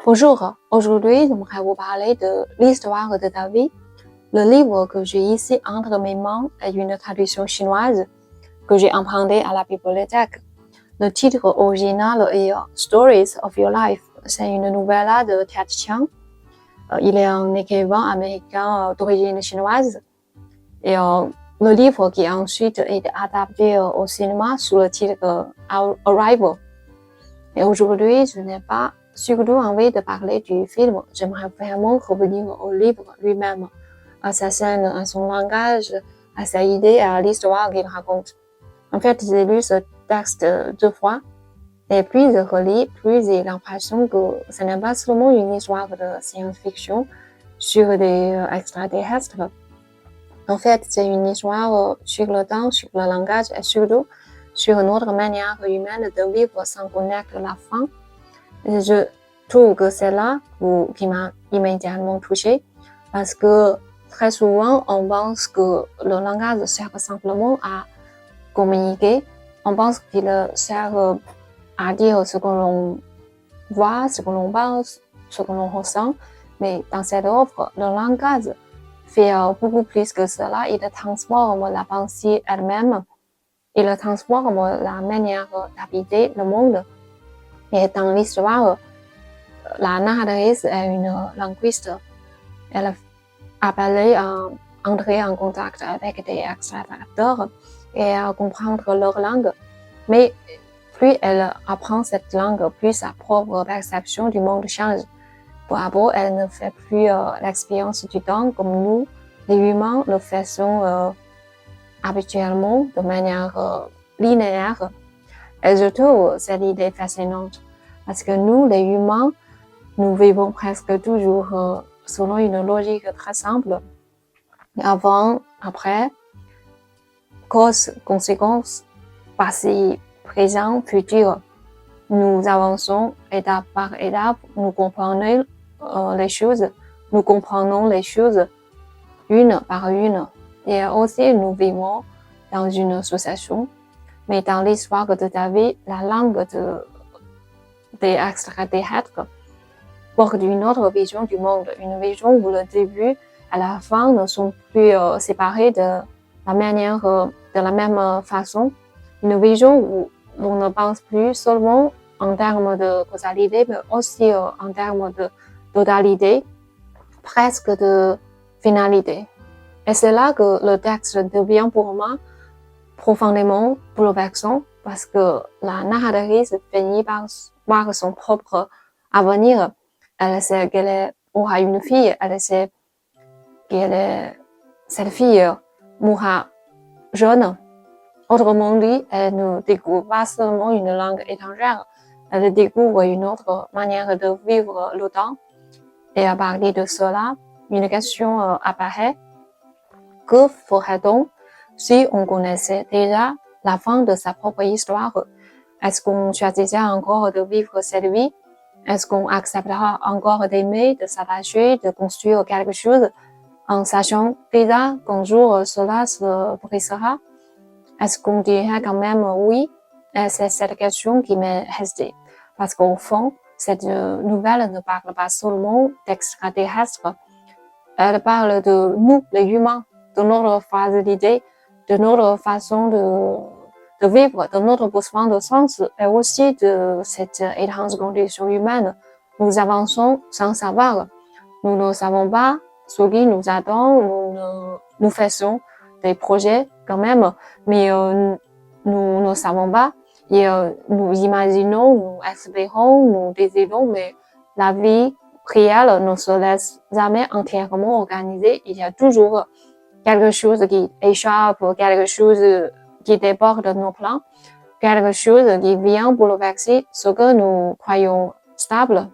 Bonjour, aujourd'hui j'aimerais vous parler de l'histoire de David. Le livre que j'ai ici entre mes mains est une traduction chinoise que j'ai empruntée à la bibliothèque. Le titre original est Stories of Your Life. C'est une novella de Ted Chiang. Il est un écrivain américain d'origine chinoise. Et le livre qui a ensuite été adapté au cinéma sous le titre Arrival. Et aujourd'hui, je n'ai pas surtout envie de parler du film. J'aimerais vraiment revenir au livre lui-même, à sa scène, à son langage, à sa idée, à l'histoire qu'il raconte. En fait, j'ai lu ce texte 2 fois, et plus je relis, plus j'ai l'impression que ce n'est pas seulement une histoire de science-fiction sur des extraterrestres. En fait, c'est une histoire sur le temps, sur le langage et surtout sur notre manière humaine de vivre sans connaître la fin. Je trouve que c'est là qui m'a immédiatement touchée parce que très souvent, on pense que le langage sert simplement à communiquer. On pense qu'il sert à dire ce que l'on voit, ce que l'on pense, ce que l'on ressent. Mais dans cette œuvre, le langage fait beaucoup plus que cela. Il transforme la pensée elle-même. Il transforme la manière d'habiter le monde. Et dans l'histoire, la narratrice est une linguiste. Elle appelait à entrer en contact avec des extraterrestres et à comprendre leur langue. Mais plus elle apprend cette langue, plus sa propre perception du monde change. Peu à peu, elle ne fait plus l'expérience du temps comme nous, les humains, le faisons habituellement de manière linéaire. Et je trouve cette idée fascinante parce que nous, les humains, nous vivons presque toujours selon une logique très simple. Avant, après, cause, conséquence, passé, présent, futur. Nous avançons étape par étape, nous comprenons les choses, une par une. Et aussi, nous vivons dans une association. Mais dans l'histoire de David, la langue des extraterrestres porte une autre vision du monde, une vision où le début et la fin ne sont plus séparés de la même façon, une vision où l'on ne pense plus seulement en termes de causalité, mais aussi en termes de totalité, presque de finalité. Et c'est là que le texte devient pour moi profondément bouleversant parce que la narratrice finit par voir son propre avenir. Elle sait qu'elle aura une fille, elle sait cette fille mourra jeune. Autrement dit, elle ne découvre pas seulement une langue étrangère, elle découvre une autre manière de vivre le temps. Et à partir de cela, une question apparaît. Que ferait-on si on connaissait déjà la fin de sa propre histoire? Est-ce qu'on choisirait encore de vivre cette vie? Est-ce qu'on acceptera encore d'aimer, de s'attacher, de construire quelque chose en sachant déjà qu'un jour cela se brisera? Est-ce qu'on dirait quand même oui? Et c'est cette question qui m'est restée. Parce qu'au fond, cette nouvelle ne parle pas seulement d'extraterrestres. Elle parle de nous, les humains, de notre fragilité, de notre façon de vivre, de notre besoin de sens et aussi de cette étrange condition humaine. Nous avançons sans savoir. Nous ne savons pas ce qui nous attend. Nous faisons des projets quand même, mais nous ne savons pas. Et nous imaginons, nous espérons, nous désirons, mais la vie réelle ne se laisse jamais entièrement organiser. Il y a toujours quelque chose qui échappe, quelque chose qui déborde nos plans, quelque chose qui vient bouleverser ce que nous croyons stable.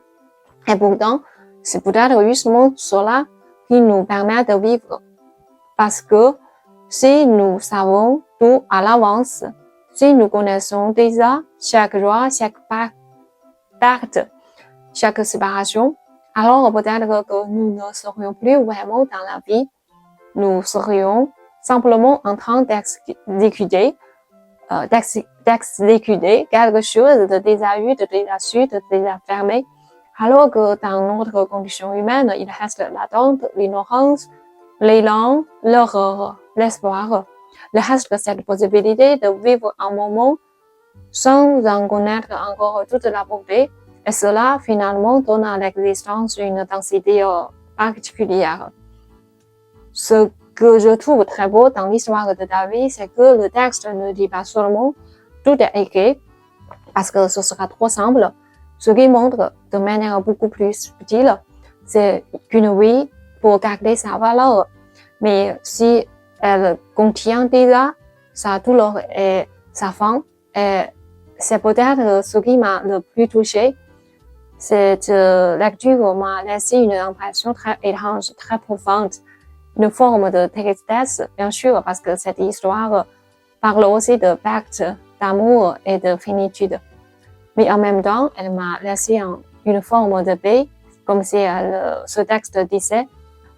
Et pourtant, c'est peut-être justement cela qui nous permet de vivre. Parce que si nous savons tout à l'avance, si nous connaissons déjà chaque joie, chaque perte, chaque séparation, alors peut-être que nous ne serions plus vraiment dans la vie. Nous serions simplement en train d'exécuter quelque chose de déjà eu, de déjà su, de déjà fermé, Alors que dans notre condition humaine, il reste l'attente, l'ignorance, l'élan, l'horreur, l'espoir. Il reste cette possibilité de vivre un moment sans en connaître encore toute la beauté, et cela finalement donne à l'existence une densité particulière. Ce que je trouve très beau dans l'histoire de David, c'est que le texte ne dit pas seulement tout est écrit, parce que ce sera trop simple. Ce qui montre de manière beaucoup plus subtile, c'est qu'une vie pour garder sa valeur. Mais si elle contient déjà sa douleur et sa faim, et c'est peut-être ce qui m'a le plus touché. Cette lecture m'a laissé une impression très étrange, très profonde, une forme de tristesse, bien sûr, parce que cette histoire parle aussi de perte, d'amour et de finitude. Mais en même temps, elle m'a laissé une forme de paix, comme si ce texte disait,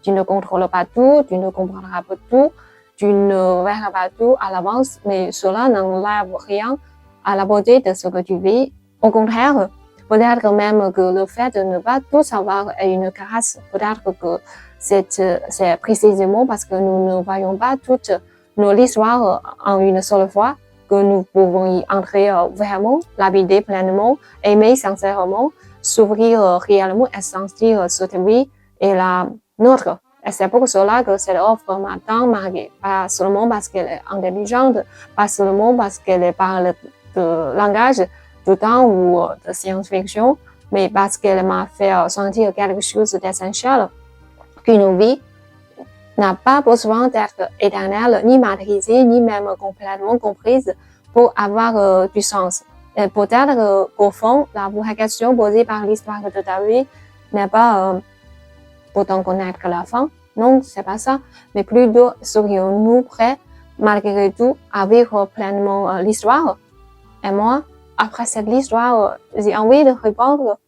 tu ne contrôles pas tout, tu ne comprendras pas tout, tu ne verras pas tout à l'avance, mais cela n'enlève rien à la beauté de ce que tu vis. Au contraire, peut-être même que le fait de ne pas tout savoir est une grâce. Peut-être que c'est précisément parce que nous ne voyons pas toute nos histoires en une seule fois que nous pouvons y entrer vraiment, l'habiter pleinement, aimer sincèrement, s'ouvrir réellement et sentir cette vie et la nôtre. Et c'est pour cela que cette offre m'a tant marqué, pas seulement parce qu'elle est intelligente, pas seulement parce qu'elle parle de langage, de temps ou de science-fiction, mais parce qu'elle m'a fait sentir quelque chose d'essentiel, qu'une vie n'a pas besoin d'être éternelle, ni maîtrisée, ni même complètement comprise pour avoir du sens. Et peut-être qu'au fond, la vraie question posée par l'histoire de David n'est pas peut-on connaître la fin? Non, c'est pas ça. Mais plutôt, serions-nous prêts, malgré tout, à vivre pleinement l'histoire? Et moi, après cette histoire, j'ai envie de répondre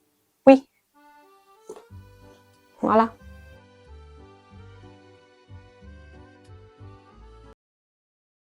oui. Voilà.